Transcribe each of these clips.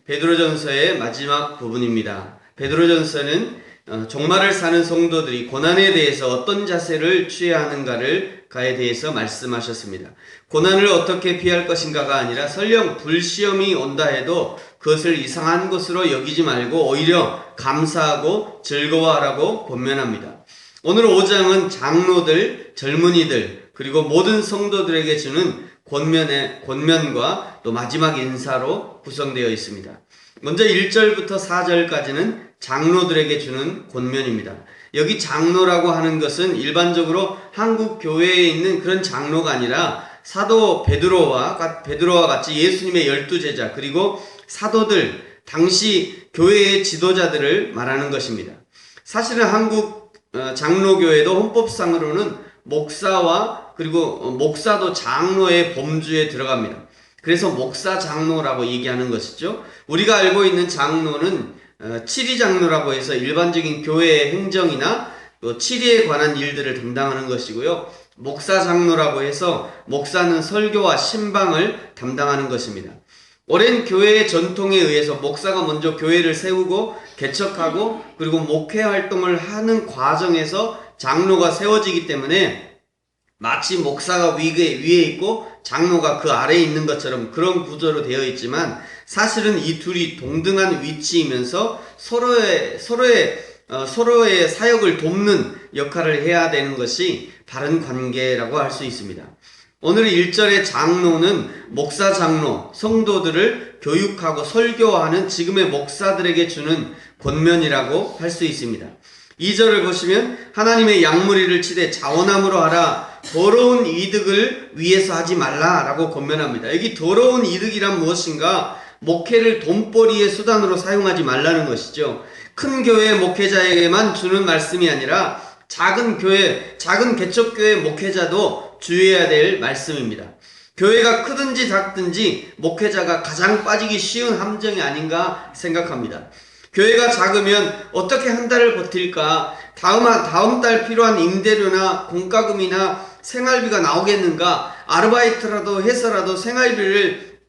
베드로전서의 마지막 부분입니다. 베드로전서는 종말을 사는 성도들이 고난에 대해서 어떤 자세를 취해야 하는가에 대해서 말씀하셨습니다. 고난을 어떻게 피할 것인가가 아니라 설령 불시험이 온다 해도 그것을 이상한 것으로 여기지 말고 오히려 감사하고 즐거워하라고 권면합니다. 오늘 5장은 장로들, 젊은이들, 그리고 모든 성도들에게 주는 권면과 또 마지막 인사로 구성되어 있습니다. 먼저 1절부터 4절까지는 장로들에게 주는 권면입니다. 여기 장로라고 하는 것은 일반적으로 한국 교회에 있는 그런 장로가 아니라 사도 베드로와 같이 예수님의 12제자 그리고 사도들, 당시 교회의 지도자들을 말하는 것입니다. 사실은 한국 장로교회도 헌법상으로는 목사와 그리고 목사도 장로의 범주에 들어갑니다. 그래서 목사 장로라고 얘기하는 것이죠. 우리가 알고 있는 장로는 치리장로라고 해서 일반적인 교회의 행정이나 또 치리에 관한 일들을 담당하는 것이고요. 목사 장로라고 해서 목사는 설교와 신방을 담당하는 것입니다. 오랜 교회의 전통에 의해서 목사가 먼저 교회를 세우고 개척하고 그리고 목회 활동을 하는 과정에서 장로가 세워지기 때문에 마치 목사가 위에 있고 장로가 그 아래에 있는 것처럼 그런 구조로 되어 있지만 사실은 이 둘이 동등한 위치이면서 서로의 사역을 돕는 역할을 해야 되는 것이 바른 관계라고 할 수 있습니다. 오늘 1절의 장로는 목사 장로, 성도들을 교육하고 설교하는 지금의 목사들에게 주는 권면이라고 할 수 있습니다. 2절을 보시면 하나님의 양무리를 치되 자원함으로 하라. 더러운 이득을 위해서 하지 말라라고 권면합니다. 여기 더러운 이득이란 무엇인가? 목회를 돈벌이의 수단으로 사용하지 말라는 것이죠. 큰 교회 목회자에게만 주는 말씀이 아니라 작은 개척교회 목회자도 주의해야 될 말씀입니다. 교회가 크든지 작든지 목회자가 가장 빠지기 쉬운 함정이 아닌가 생각합니다. 교회가 작으면 어떻게 한 달을 버틸까? 다음 달 필요한 임대료나 공과금이나 생활비가 나오겠는가? 아르바이트라도 해서라도 생활비를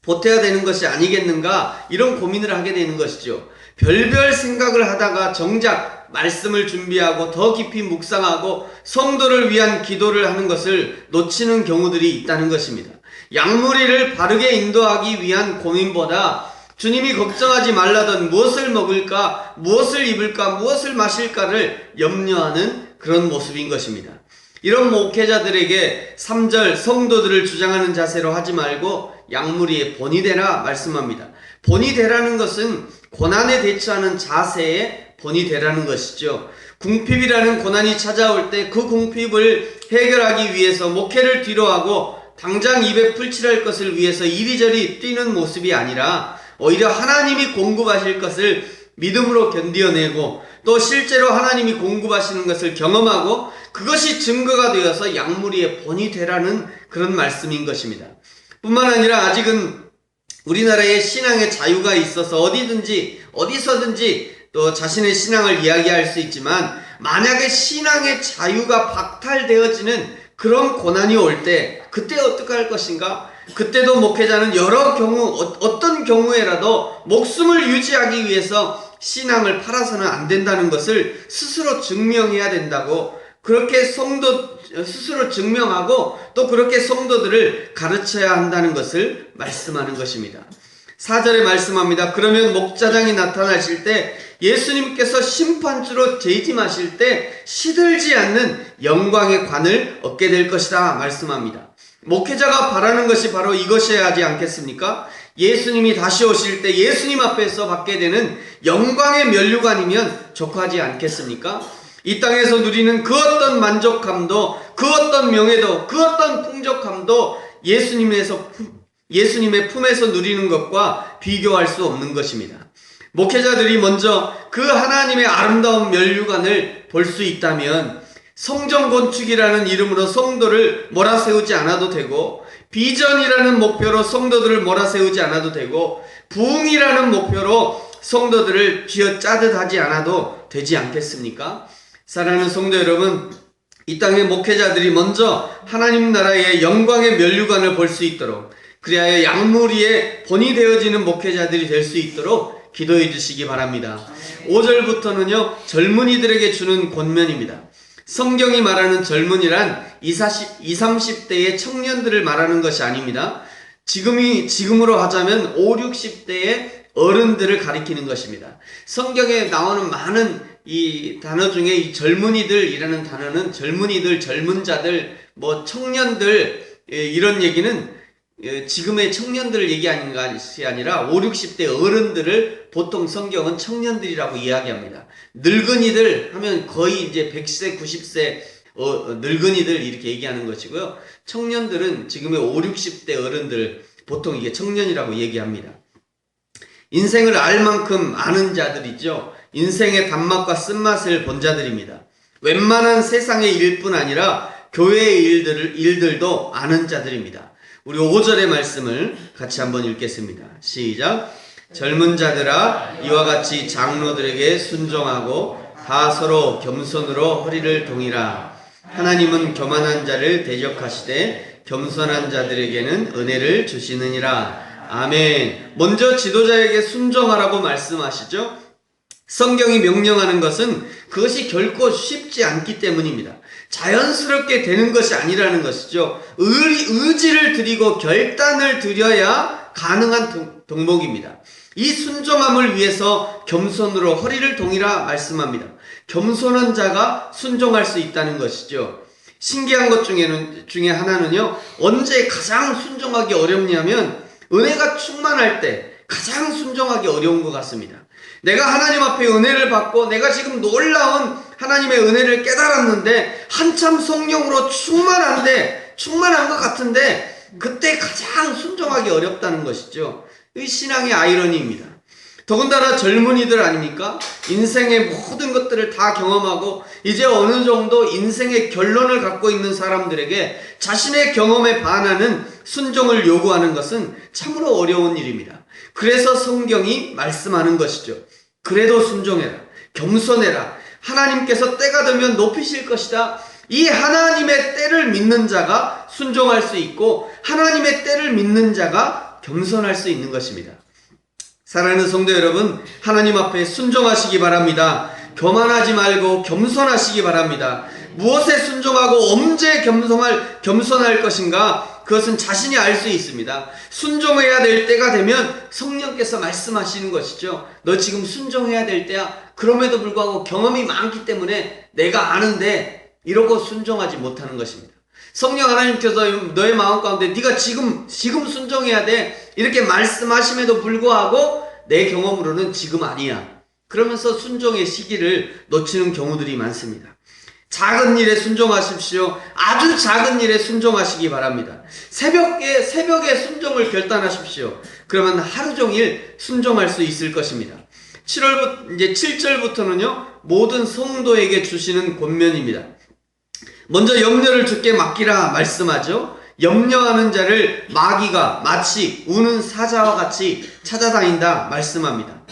보태야 되는 것이 아니겠는가? 이런 고민을 하게 되는 것이죠. 별별 생각을 하다가 정작 말씀을 준비하고 더 깊이 묵상하고 성도를 위한 기도를 하는 것을 놓치는 경우들이 있다는 것입니다. 양무리를 바르게 인도하기 위한 고민보다 주님이 걱정하지 말라던 무엇을 먹을까, 무엇을 입을까, 무엇을 마실까를 염려하는 그런 모습인 것입니다. 이런 목회자들에게 3절 성도들을 주장하는 자세로 하지 말고 양무리의 본이 되라 말씀합니다. 본이 되라는 것은 고난에 대처하는 자세의 본이 되라는 것이죠. 궁핍이라는 고난이 찾아올 때 그 궁핍을 해결하기 위해서 목회를 뒤로하고 당장 입에 풀칠할 것을 위해서 이리저리 뛰는 모습이 아니라 오히려 하나님이 공급하실 것을 믿음으로 견디어내고 또 실제로 하나님이 공급하시는 것을 경험하고 그것이 증거가 되어서 양무리의 본이 되라는 그런 말씀인 것입니다. 뿐만 아니라 아직은 우리나라에 신앙의 자유가 있어서 어디서든지 또 자신의 신앙을 이야기할 수 있지만 만약에 신앙의 자유가 박탈되어지는 그런 고난이 올 때 그때 어떻게 할 것인가? 그때도 목회자는 어떤 경우에라도 목숨을 유지하기 위해서 신앙을 팔아서는 안 된다는 것을 스스로 증명해야 된다고 그렇게 스스로 증명하고 또 그렇게 성도들을 가르쳐야 한다는 것을 말씀하는 것입니다. 4절에 말씀합니다. 그러면 목자장이 나타나실 때 예수님께서 심판주로 재림하실 때 시들지 않는 영광의 관을 얻게 될 것이다 말씀합니다. 목회자가 바라는 것이 바로 이것이어야 하지 않겠습니까? 예수님이 다시 오실 때 예수님 앞에서 받게 되는 영광의 면류관이면 좋하지 않겠습니까? 이 땅에서 누리는 그 어떤 만족감도 그 어떤 명예도 그 어떤 풍족함도 예수님의 품에서 누리는 것과 비교할 수 없는 것입니다. 목회자들이 먼저 그 하나님의 아름다운 면류관을 볼 수 있다면 성전 건축이라는 이름으로 성도를 몰아세우지 않아도 되고 비전이라는 목표로 성도들을 몰아세우지 않아도 되고 부흥이라는 목표로 성도들을 쥐어짜듯 하지 않아도 되지 않겠습니까? 사랑하는 성도 여러분, 이 땅의 목회자들이 먼저 하나님 나라의 영광의 면류관을 볼 수 있도록 그리하여 양무리의 본이 되어지는 목회자들이 될 수 있도록 기도해 주시기 바랍니다. 5절부터는요, 젊은이들에게 주는 권면입니다. 성경이 말하는 젊은이란 20, 30대의 청년들을 말하는 것이 아닙니다. 지금으로 하자면 5, 60대의 어른들을 가리키는 것입니다. 성경에 나오는 많은 이 단어 중에 이 젊은이들이라는 단어는 젊은이들, 젊은 자들, 청년들, 이런 얘기는 지금의 청년들을 얘기하는 것이 아니라 5, 60대 어른들을 보통 성경은 청년들이라고 이야기합니다. 늙은이들 하면 거의 이제 100세, 90세 늙은이들 이렇게 얘기하는 것이고요. 청년들은 지금의 5, 60대 어른들, 보통 이게 청년이라고 얘기합니다. 인생을 알 만큼 아는 자들이죠. 인생의 단맛과 쓴맛을 본 자들입니다. 웬만한 세상의 일뿐 아니라 교회의 일들도 아는 자들입니다. 우리 5절의 말씀을 같이 한번 읽겠습니다. 시작. 젊은 자들아, 이와 같이 장로들에게 순종하고 다 서로 겸손으로 허리를 동이라. 하나님은 교만한 자를 대적하시되 겸손한 자들에게는 은혜를 주시느니라. 아멘. 먼저 지도자에게 순종하라고 말씀하시죠. 성경이 명령하는 것은 그것이 결코 쉽지 않기 때문입니다. 자연스럽게 되는 것이 아니라는 것이죠. 의지를 들이고 결단을 들여야 가능한 동목입니다. 이 순종함을 위해서 겸손으로 허리를 동이라 말씀합니다. 겸손한 자가 순종할 수 있다는 것이죠. 신기한 것 중에 하나는요, 언제 가장 순종하기 어렵냐면 은혜가 충만할 때 가장 순종하기 어려운 것 같습니다. 내가 하나님 앞에 은혜를 받고 내가 지금 놀라운 하나님의 은혜를 깨달았는데 한참 성령으로 충만한 것 같은데 그때 가장 순종하기 어렵다는 것이죠. 이 신앙의 아이러니입니다. 더군다나 젊은이들 아닙니까? 인생의 모든 것들을 다 경험하고 이제 어느 정도 인생의 결론을 갖고 있는 사람들에게 자신의 경험에 반하는 순종을 요구하는 것은 참으로 어려운 일입니다. 그래서 성경이 말씀하는 것이죠. 그래도 순종해라. 겸손해라. 하나님께서 때가 되면 높이실 것이다. 이 하나님의 때를 믿는 자가 순종할 수 있고 하나님의 때를 믿는 자가 겸손할 수 있는 것입니다. 사랑하는 성도 여러분, 하나님 앞에 순종하시기 바랍니다. 교만하지 말고 겸손하시기 바랍니다. 무엇에 순종하고 언제 겸손할 것인가? 그것은 자신이 알 수 있습니다. 순종해야 될 때가 되면 성령께서 말씀하시는 것이죠. 너 지금 순종해야 될 때야. 그럼에도 불구하고 경험이 많기 때문에 내가 아는데 이러고 순종하지 못하는 것입니다. 성령 하나님께서 너의 마음 가운데 네가 지금 순종해야 돼 이렇게 말씀하심에도 불구하고 내 경험으로는 지금 아니야. 그러면서 순종의 시기를 놓치는 경우들이 많습니다. 작은 일에 순종하십시오. 아주 작은 일에 순종하시기 바랍니다. 새벽에 순종을 결단하십시오. 그러면 하루 종일 순종할 수 있을 것입니다. 7절부터는요, 모든 성도에게 주시는 권면입니다. 먼저 염려를 주께 맡기라 말씀하죠. 염려하는 자를 마귀가 마치 우는 사자와 같이 찾아다닌다 말씀합니다.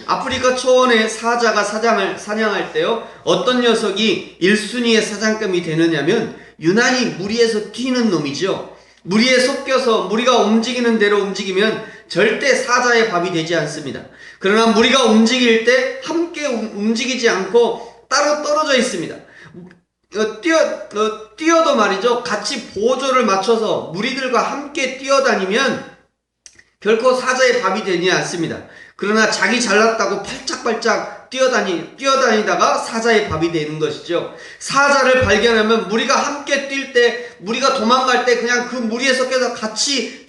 아프리카 초원에 사자가 사냥할 때요, 어떤 녀석이 1순위의 사냥감이 되느냐면 유난히 무리에서 튀는 놈이죠. 무리에 섞여서 무리가 움직이는 대로 움직이면 절대 사자의 밥이 되지 않습니다. 그러나 무리가 움직일 때 함께 움직이지 않고 따로 떨어져 있습니다. 뛰어도 말이죠, 같이 보조를 맞춰서 무리들과 함께 뛰어다니면 결코 사자의 밥이 되지 않습니다. 그러나 자기 잘났다고 팔짝팔짝 뛰어다니다가 사자의 밥이 되는 것이죠. 사자를 발견하면 무리가 함께 뛸 때, 무리가 도망갈 때 그냥 그 무리에 섞여서 같이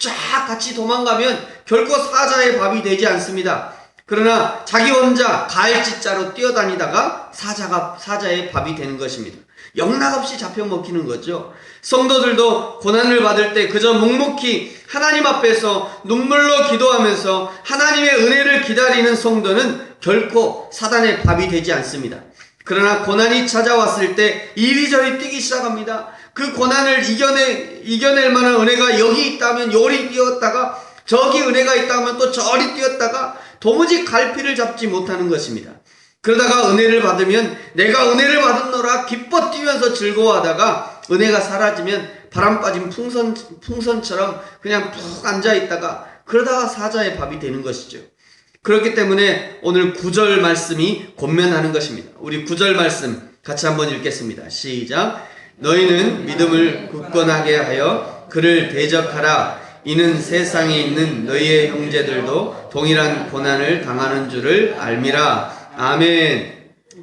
도망가면 결코 사자의 밥이 되지 않습니다. 그러나 자기 혼자 가을짓자로 뛰어다니다가 사자의 밥이 되는 것입니다. 영락없이 잡혀먹히는 거죠. 성도들도 고난을 받을 때 그저 묵묵히 하나님 앞에서 눈물로 기도하면서 하나님의 은혜를 기다리는 성도는 결코 사단의 밥이 되지 않습니다. 그러나 고난이 찾아왔을 때 이리저리 뛰기 시작합니다. 그 고난을 이겨낼 만한 은혜가 여기 있다면 요리 뛰었다가, 저기 은혜가 있다면 또 저리 뛰었다가 도무지 갈피를 잡지 못하는 것입니다. 그러다가 은혜를 받으면 내가 은혜를 받았노라 기뻐 뛰면서 즐거워하다가 은혜가 사라지면 바람 빠진 풍선처럼 그냥 푹 앉아있다가 그러다가 사자의 밥이 되는 것이죠. 그렇기 때문에 오늘 9절 말씀이 권면하는 것입니다. 우리 9절 말씀 같이 한번 읽겠습니다. 시작. 너희는 믿음을 굳건하게 하여 그를 대적하라. 이는 세상에 있는 너희의 형제들도 동일한 고난을 당하는 줄을 알미라. 아멘.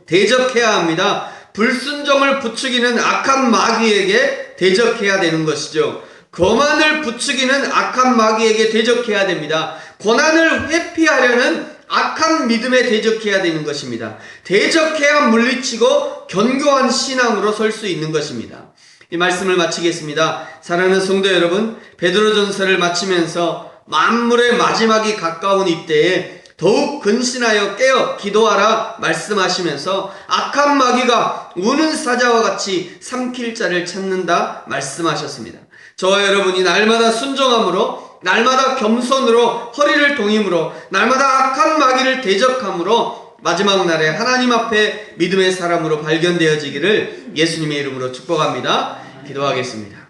대적해야 합니다. 불순종을 부추기는 악한 마귀에게 대적해야 되는 것이죠. 거만을 부추기는 악한 마귀에게 대적해야 됩니다. 고난을 회피하려는 악한 믿음에 대적해야 되는 것입니다. 대적해야 물리치고 견고한 신앙으로 설 수 있는 것입니다. 이 말씀을 마치겠습니다. 사랑하는 성도 여러분, 베드로전서를 마치면서 만물의 마지막이 가까운 이때에 더욱 근신하여 깨어 기도하라 말씀하시면서 악한 마귀가 우는 사자와 같이 삼킬 자를 찾는다 말씀하셨습니다. 저와 여러분이 날마다 순종함으로, 날마다 겸손으로 허리를 동임으로, 날마다 악한 마귀를 대적함으로 마지막 날에 하나님 앞에 믿음의 사람으로 발견되어지기를 예수님의 이름으로 축복합니다. 기도하겠습니다.